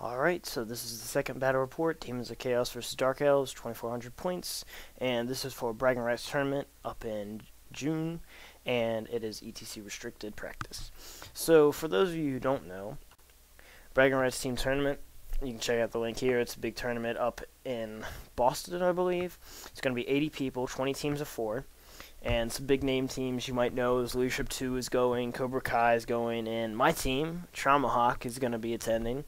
Alright, so this is the second battle report, Demons of Chaos versus Dark Elves, 2400 points, and this is for a Bragging Rights tournament up in June, and it is ETC restricted practice. So, for those of you who don't know, Bragging Rights Team Tournament, you can check out the link here. It's a big tournament up in Boston, I believe. It's going to be 80 people, 20 teams of 4, and some big name teams you might know. Leadership 2 is going, Cobra Kai is going, and my team, Traumahawk, is going to be attending.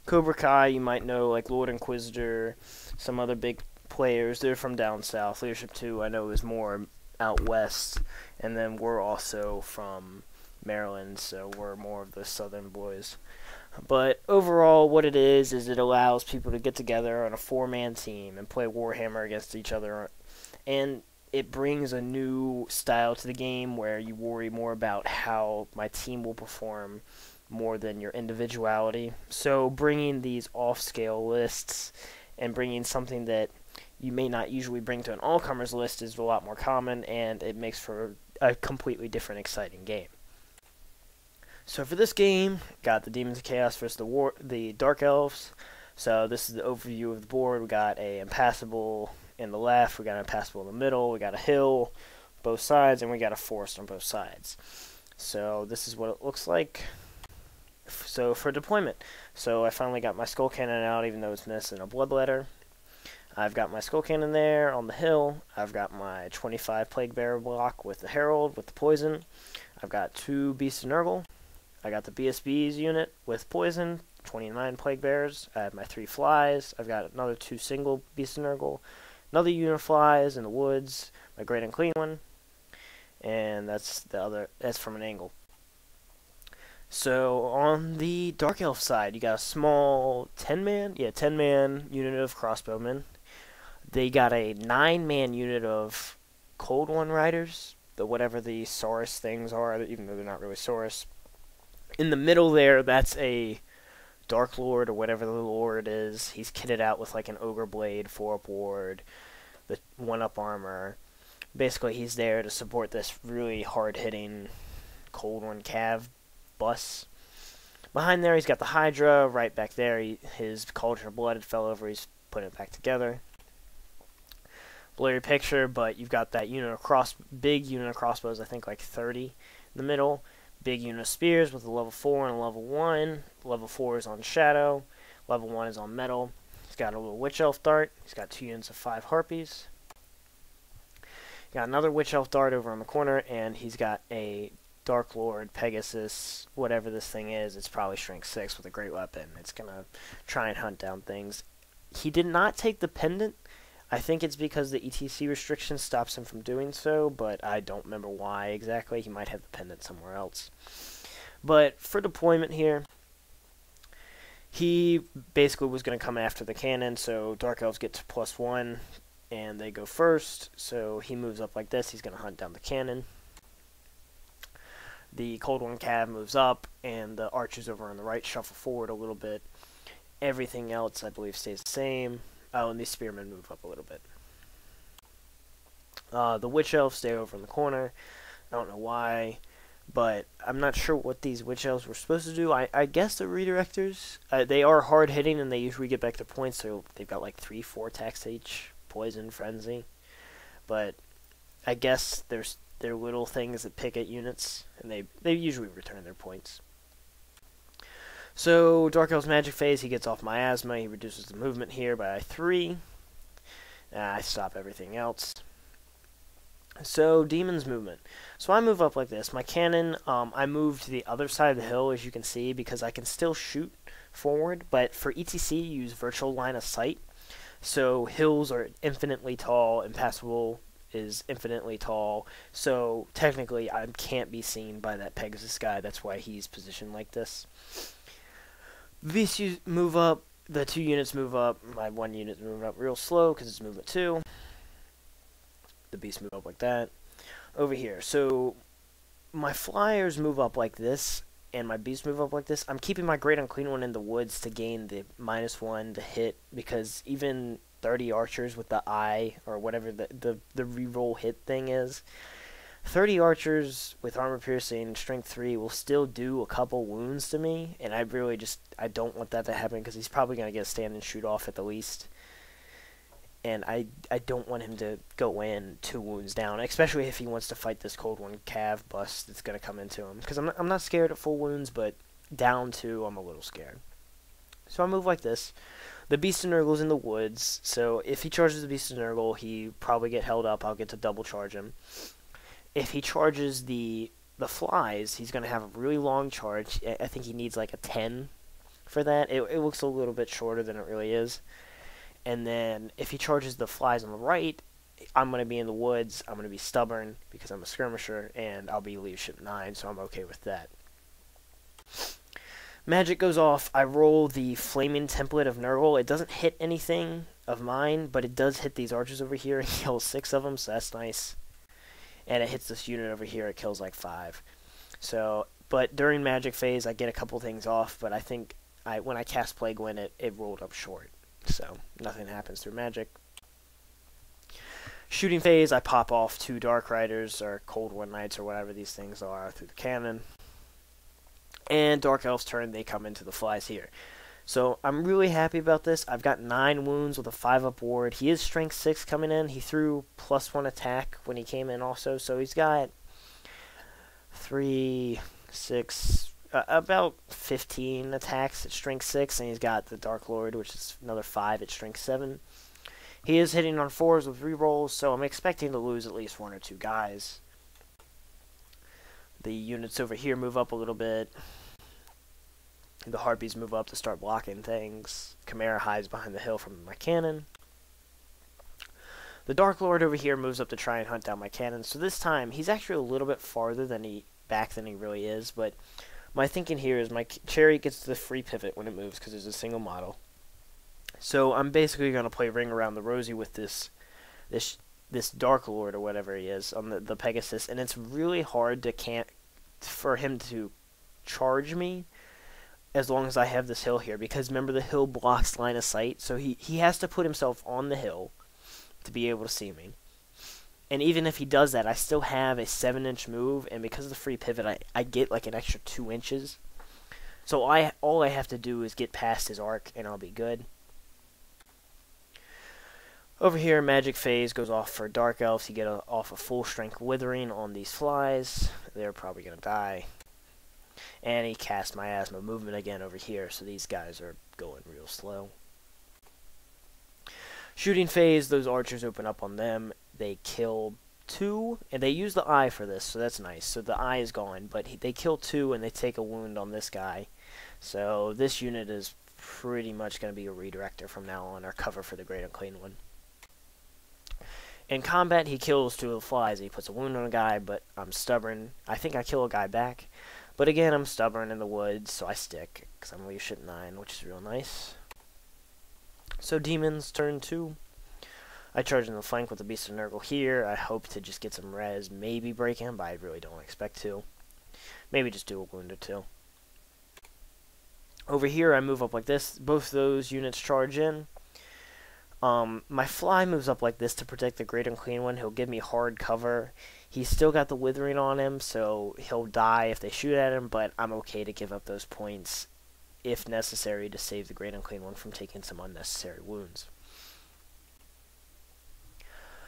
Cobra Kai, you might know, like Lord Inquisitor, some other big players. They're from down south. Leadership 2, I know, is more out west. And then we're also from Maryland, so we're more of the southern boys. But overall, what it is it allows people to get together on a 4-man team and play Warhammer against each other. And it brings a new style to the game where you worry more about how my team will perform more than your individuality. So bringing these off-scale lists and bringing something that you may not usually bring to an all-comers list is a lot more common, and it makes for a completely different, exciting game. So for this game, got the Demons of Chaos versus the Dark Elves. So this is the overview of the board. We got a impassable in the left, we got an impassable in the middle, we got a hill both sides, and we got a forest on both sides. So this is what it looks like. So for deployment, so I finally got my skull cannon out, even though it's missing a bloodletter. I've got my skull cannon there on the hill. I've got my 25 plague bearer block with the herald with the poison. I've got 2 beasts of Nurgle. I got the BSB's unit with poison, 29 plague bearers. I have my 3 flies. I've got another 2 single beasts of Nurgle, another unit of flies in the woods, my great and clean one, and that's from an angle. So on the Dark Elf side, you got a small 10-man unit of crossbowmen. They got a 9-man unit of Cold One Riders, whatever the Saurus things are, even though they're not really Saurus. In the middle there, that's a Dark Lord, or whatever the Lord is. He's kitted out with like an Ogre Blade, 4-up ward, the 1-up armor. Basically, he's there to support this really hard-hitting Cold One Cav bus. Behind there, he's got the Hydra. Right back there, his Cauldron of Blood fell over. He's putting it back together. Blurry picture, but you've got that big unit of crossbows, I think like 30 in the middle. Big unit of spears with a level 4 and a level 1. Level 4 is on Shadow. Level 1 is on Metal. He's got a little Witch Elf dart. He's got 2 units of 5 Harpies. Got another Witch Elf dart over on the corner, and he's got a Dark Lord, Pegasus, whatever this thing is. It's probably strength 6 with a great weapon. It's going to try and hunt down things. He did not take the pendant. I think it's because the ETC restriction stops him from doing so, but I don't remember why exactly. He might have the pendant somewhere else. But for deployment here, he basically was going to come after the cannon, so Dark Elves get to +1, and they go first. So he moves up like this. He's going to hunt down the cannon. The Cold One Cav moves up, and the archers over on the right shuffle forward a little bit. Everything else, I believe, stays the same. Oh, and these spearmen move up a little bit. The Witch Elves stay over in the corner. I don't know why, but I'm not sure what these Witch Elves were supposed to do. I guess they're redirectors. They are hard-hitting, and they usually get back their points, so they've got like 3-4 attacks each. Poison, Frenzy. But I guess they're little things that pick at units, and they usually return their points. So, Dark Elf's magic phase, he gets off Miasma. He reduces the movement here by 3. I stop everything else. So, Demon's movement. So, I move up like this. My cannon, I move to the other side of the hill, as you can see, because I can still shoot forward. But for ETC, you use virtual line of sight. So, hills are infinitely tall. Impassable is infinitely tall. So, technically, I can't be seen by that Pegasus guy. That's why he's positioned like this. These move up, the 2 units move up, my 1 unit's moving up real slow because it's movement 2. The beasts move up like that. Over here, so my flyers move up like this, and my beasts move up like this. I'm keeping my great unclean one in the woods to gain the -1 to hit, because even 30 archers with the eye, or whatever the reroll hit thing is, 30 archers with armor piercing, strength 3 will still do a couple wounds to me, and I don't want that to happen because he's probably going to get a stand and shoot off at the least. And I don't want him to go in 2 wounds down, especially if he wants to fight this Cold One Cav bust that's going to come into him. Because I'm not scared at full wounds, but down 2, I'm a little scared. So I move like this. The Beast of Nurgle's in the woods, so if he charges the Beast of Nurgle, he probably get held up. I'll get to double charge him. If he charges the flies, he's going to have a really long charge. I think he needs like a 10 for that. It looks a little bit shorter than it really is. And then if he charges the flies on the right, I'm going to be in the woods. I'm going to be stubborn because I'm a skirmisher, and I'll be leadership 9, so I'm okay with that. Magic goes off. I roll the Flaming Template of Nurgle. It doesn't hit anything of mine, but it does hit these archers over here and kills 6 of them, so that's nice. And it hits this unit over here. It kills like 5. So, but during Magic phase, I get a couple things off, but I think when I cast Plague Wind, it rolled up short. So, nothing happens through Magic. Shooting phase, I pop off 2 Dark Riders, or Cold One Knights, or whatever these things are, through the cannon. And Dark Elf's turn, they come into the flies here. So, I'm really happy about this. I've got 9 wounds with a 5-up ward. He is strength 6 coming in. He threw +1 attack when he came in also, so he's got 3, 6... about 15 attacks at strength 6, and he's got the Dark Lord, which is another 5 at strength 7. He is hitting on 4s with rerolls, so I'm expecting to lose at least 1 or 2 guys. The units over here move up a little bit. The Harpies move up to start blocking things. Chimera hides behind the hill from my cannon. The Dark Lord over here moves up to try and hunt down my cannon, so this time he's actually a little bit farther than he really is, but my thinking here is my chariot gets the free pivot when it moves because there's a single model. So I'm basically going to play Ring Around the Rosie with this Dark Lord or whatever he is on the Pegasus, and it's really hard for him to charge me as long as I have this hill here, because remember the hill blocks line of sight, so he has to put himself on the hill to be able to see me. And even if he does that, I still have a 7-inch move, and because of the free pivot, I get like an extra 2 inches. So all I have to do is get past his arc, and I'll be good. Over here, Magic phase goes off for Dark Elves. You get off a full strength Withering on these flies. They're probably going to die. And he cast Miasma movement again over here, so these guys are going real slow. Shooting phase, those archers open up on them. They kill 2, and they use the eye for this, so that's nice. So the eye is gone, but they kill 2, and they take a wound on this guy. So this unit is pretty much going to be a redirector from now on, or cover for the Great Unclean One. In combat, he kills 2 of the flies. He puts a wound on a guy, but I'm stubborn. I think I kill a guy back. But again, I'm stubborn in the woods, so I stick, because I'm leadership 9, which is real nice. So Demons, turn 2. I charge in the flank with the Beast of Nurgle here. I hope to just get some res, maybe break him, but I really don't expect to. Maybe just do a wound or 2. Over here, I move up like this. Both those units charge in. My fly moves up like this to protect the Great Unclean One. He'll give me hard cover. He's still got the Withering on him, so he'll die if they shoot at him, but I'm okay to give up those points if necessary to save the Great Unclean One from taking some unnecessary wounds.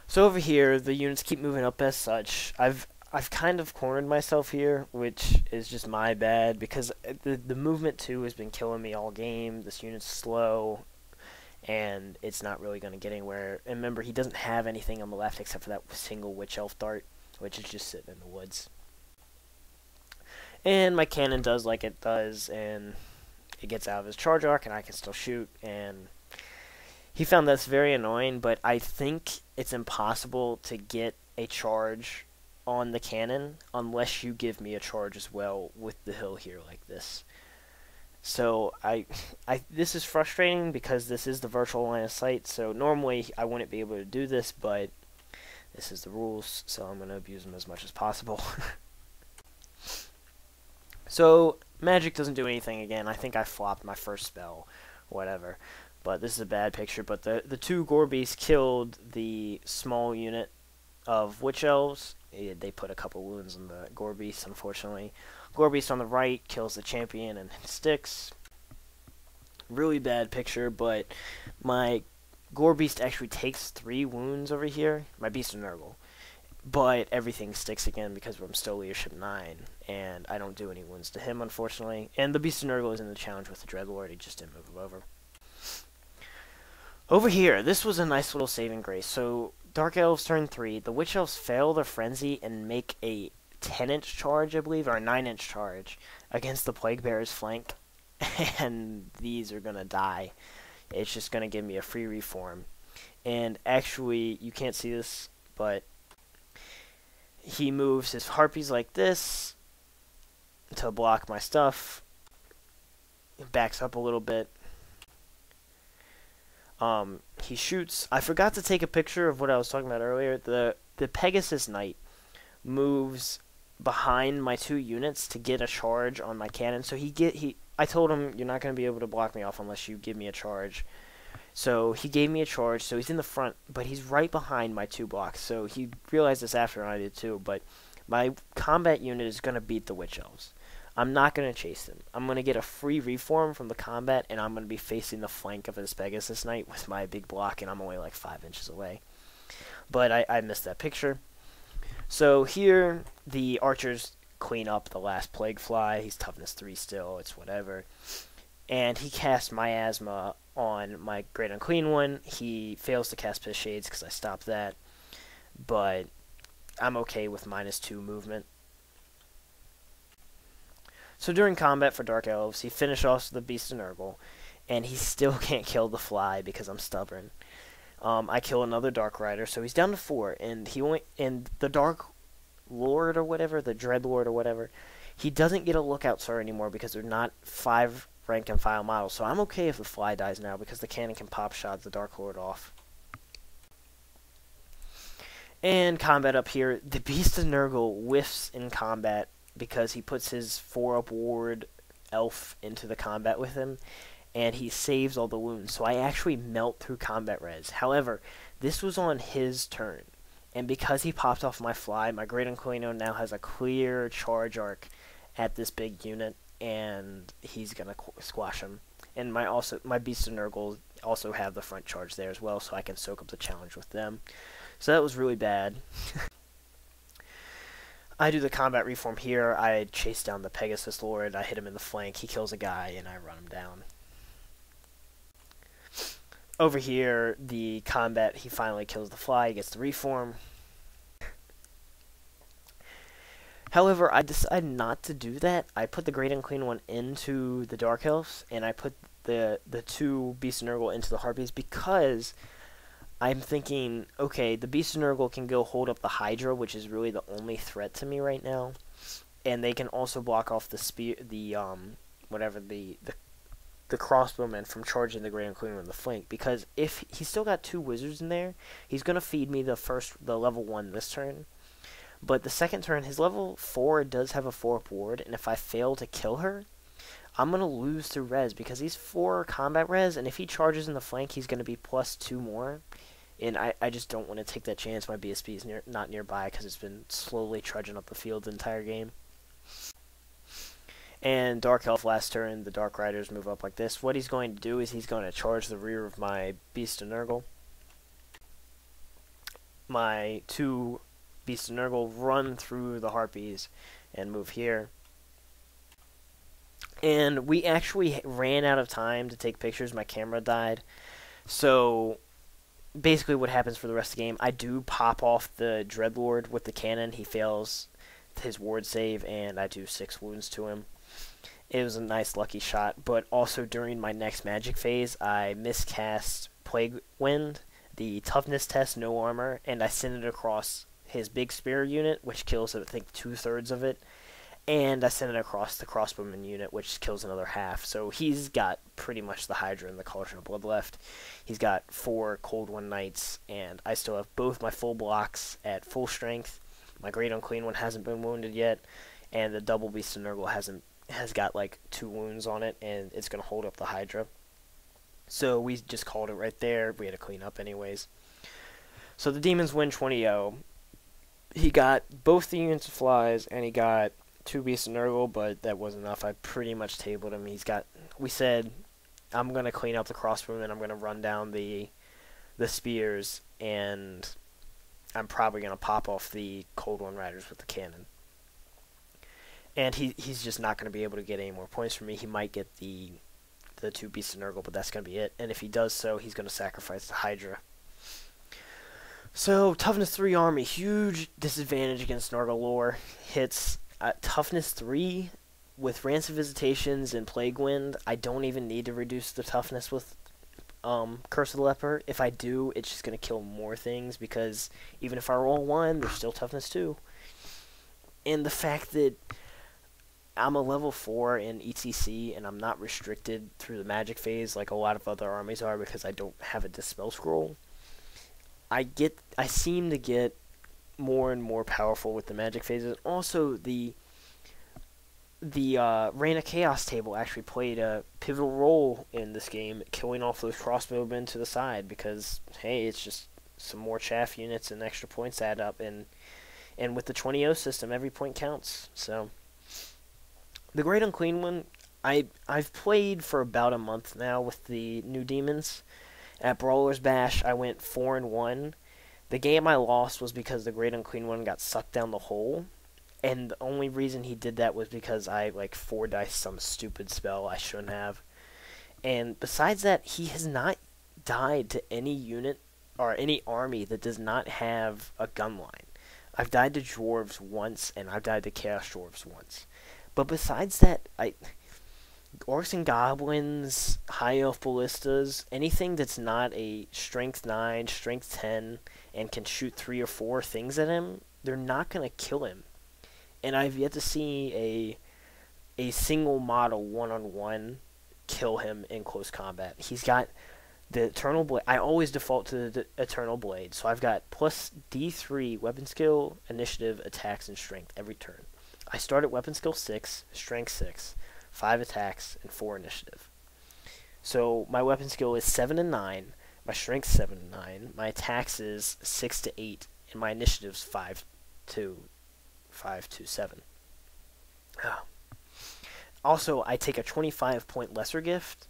So over here, the units keep moving up as such. I've kind of cornered myself here, which is just my bad, because the movement 2 has been killing me all game. This unit's slow, and it's not really going to get anywhere. And remember, he doesn't have anything on the left except for that single Witch Elf dart, which is just sitting in the woods. And my cannon does like it does, and it gets out of his charge arc, and I can still shoot, and he found that's very annoying, but I think it's impossible to get a charge on the cannon unless you give me a charge as well with the hill here like this. So this is frustrating because this is the virtual line of sight, so normally I wouldn't be able to do this, but this is the rules, so I'm going to abuse them as much as possible. So Magic doesn't do anything again. I think I flopped my first spell, whatever. But this is a bad picture. But the 2 Gore Beasts killed the small unit of Witch Elves. They put a couple wounds on the Gore Beast, unfortunately. Gore Beast on the right kills the champion and sticks. Really bad picture, but my Gore Beast actually takes 3 wounds over here. My Beast of Nurgle. But everything sticks again because I'm still Leadership 9, and I don't do any wounds to him, unfortunately. And the Beast of Nurgle is in the challenge with the Dreadlord. He just didn't move him over. Over here, this was a nice little saving grace. So, Dark Elves turn 3. The Witch Elves fail their Frenzy and make a 10-inch charge, I believe, or a 9-inch charge against the Plague Bearer's flank. And these are going to die. It's just going to give me a free reform. And actually, you can't see this, but he moves his harpies like this to block my stuff. It backs up a little bit. He shoots. I forgot to take a picture of what I was talking about earlier. The Pegasus Knight moves behind my 2 units to get a charge on my cannon. So I told him, you're not going to be able to block me off unless you give me a charge. So he gave me a charge, so he's in the front, but he's right behind my 2 blocks. So he realized this after, and I did too, but my combat unit is going to beat the Witch Elves. I'm not going to chase them. I'm going to get a free reform from the combat, and I'm going to be facing the flank of this Pegasus Knight with my big block, and I'm only like 5 inches away. But I missed that picture. So here, the archers clean up the last Plague Fly. He's toughness 3 still, it's whatever. And he casts Miasma on my Great Unclean One. He fails to cast Piss Shades because I stopped that. But I'm okay with -2 movement. So during combat for Dark Elves, he finished off the Beast of Nurgle, and he still can't kill the fly because I'm stubborn. I kill another Dark Rider, so he's down to 4, and the Dark Lord or whatever, the Dreadlord or whatever, he doesn't get a Lookout Star anymore because they're not 5 rank and file models. So I'm okay if the fly dies now because the cannon can pop shot the Dark Lord off. And combat up here, the Beast of Nurgle whiffs in combat because he puts his 4-up ward elf into the combat with him, and he saves all the wounds. So I actually melt through combat res. However, this was on his turn, and because he popped off my fly, my Great Uncleano now has a clear charge arc at this big unit, and he's gonna squash him. And my Beast of Nurgle also have the front charge there as well, so I can soak up the challenge with them. So that was really bad. I do the combat reform here. I chase down the Pegasus Lord. I hit him in the flank. He kills a guy, and I run him down. Over here, the combat, he finally kills the fly. He gets the reform. However, I decided not to do that. I put the Great Unclean One into the Dark Elves, and I put the 2 Beast of Nurgle into the Harpies because I'm thinking, okay, the Beast of Nurgle can go hold up the Hydra, which is really the only threat to me right now, and they can also block off the spear, the crossbowmen from charging the Great Unclean One in the flank. Because if he's still got 2 wizards in there, he's gonna feed me the level 1 this turn. But the second turn, his level 4 does have a 4-up ward, and if I fail to kill her, I'm going to lose through res, because he's 4 combat res, and if he charges in the flank, he's going to be +2 more. And I just don't want to take that chance. My BSB is not nearby, because it's been slowly trudging up the field the entire game. And Dark Elf last turn, the Dark Riders move up like this. What he's going to do is he's going to charge the rear of my Beast of Nurgle. My 2 Beast of Nurgle run through the Harpies and move here. And we actually ran out of time to take pictures. My camera died. So basically what happens for the rest of the game, I do pop off the Dreadlord with the cannon. He fails his ward save, and I do 6 wounds to him. It was a nice lucky shot, but also during my next magic phase, I miscast Plague Wind, the toughness test, no armor, and I send it across his big spear unit, which kills, I think, 2/3 of it, and I send it across the crossbowman unit, which kills another half. So he's got pretty much the Hydra and the Cauldron of Blood left. He's got 4 Cold One Knights, and I still have both my full blocks at full strength. My Great Unclean One hasn't been wounded yet, and the double Beast of Nurgle has got like 2 wounds on it, and it's going to hold up the Hydra. So we just called it right there. We had to clean up anyways. So the Demons win 20-0. He got both the units of flies, and he got 2 beasts of Nurgle, but that wasn't enough. I pretty much tabled him. We said, I'm going to clean up the crossbow, and I'm going to run down the spears, and I'm probably going to pop off the Cold One Riders with the cannon. And he's just not going to be able to get any more points from me. He might get the 2 beasts of Nurgle, but that's going to be it. And if he does so, he's going to sacrifice the Hydra. So, Toughness 3 army, huge disadvantage against Nurgle lore. Hits Toughness 3 with Rancid Visitations and Plague Wind. I don't even need to reduce the toughness with Curse of the Leper. If I do, it's just going to kill more things, because even if I roll 1, there's still Toughness 2. And the fact that I'm a level 4 in ETC, and I'm not restricted through the magic phase like a lot of other armies are, because I don't have a Dispel Scroll. I seem to get more and more powerful with the magic phases. Also, the Reign of Chaos table actually played a pivotal role in this game, killing off those crossbowmen to the side, because, hey, it's just some more chaff units and extra points add up, and with the 20-0 system, every point counts. So, the Great Unclean One, I've played for about a month now with the new Daemons. At Brawler's Bash, I went 4-1. The game I lost was because the Great Unclean One got sucked down the hole. And the only reason he did that was because I, 4-diced some stupid spell I shouldn't have. And besides that, he has not died to any unit or any army that does not have a gun line. I've died to Dwarves once, and I've died to Chaos Dwarves once. But besides that, Orcs and Goblins, High Elf Ballistas, anything that's not a Strength 9, Strength 10, and can shoot 3 or 4 things at him, they're not going to kill him. And I've yet to see a single model one-on-one kill him in close combat. He's got the Eternal Blade. I always default to the Eternal Blade, so I've got plus D3 weapon skill, initiative, attacks, and strength every turn. I start at weapon skill 6, strength 6, 5 attacks, and 4 initiative. So my weapon skill is 7 and 9, my strength 7 and 9, my attacks is 6 to 8, and my initiative's 5 to 7. Oh. Also, I take a 25-point lesser gift,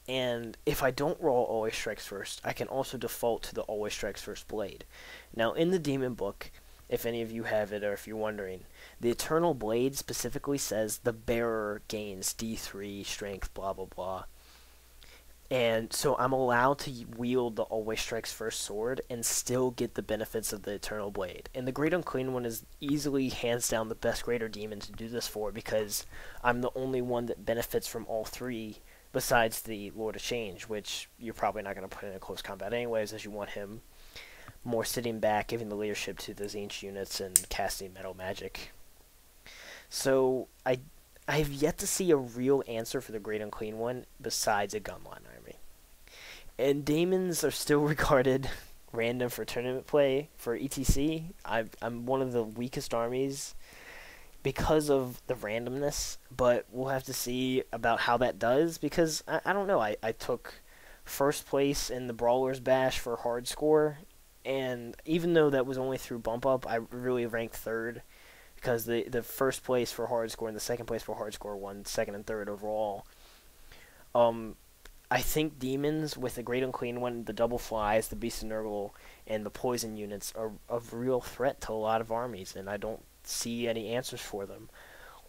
and if I don't roll Always Strikes First, I can also default to the Always Strikes First blade. Now, in the Demon book, if any of you have it, or if you're wondering, the Eternal Blade specifically says the bearer gains D3, strength, blah, blah, blah. And so I'm allowed to wield the Always Strikes First sword and still get the benefits of the Eternal Blade. And the Great Unclean One is easily, hands down, the best Greater Demon to do this for, because I'm the only one that benefits from all 3, besides the Lord of Change, which you're probably not going to put in a close combat anyways, as you want him more sitting back, giving the leadership to those ancient units and casting metal magic. So I have yet to see a real answer for the Great Unclean One besides a gunline army. And Daemons are still regarded random for tournament play for ETC. I'm one of the weakest armies because of the randomness, but we'll have to see about how that does, because I don't know. I took first place in the Brawler's Bash for hard score, and even though that was only through bump up, I really ranked 3rd, because the first place for hard score and the second place for hard score won 2nd and 3rd overall. I think Demons with the Great Unclean One, the Double Flies, the Beast of Nurgle, and the Poison units are a real threat to a lot of armies, and I don't see any answers for them.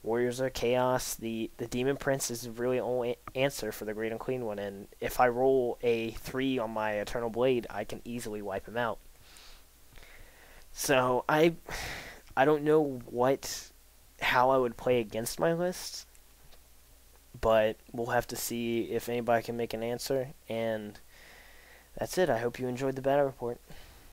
Warriors of Chaos, the Demon Prince is really the only answer for the Great Unclean One, and if I roll a 3 on my Eternal Blade, I can easily wipe him out. So I don't know how I would play against my list, but we'll have to see if anybody can make an answer, and that's it. I hope you enjoyed the battle report.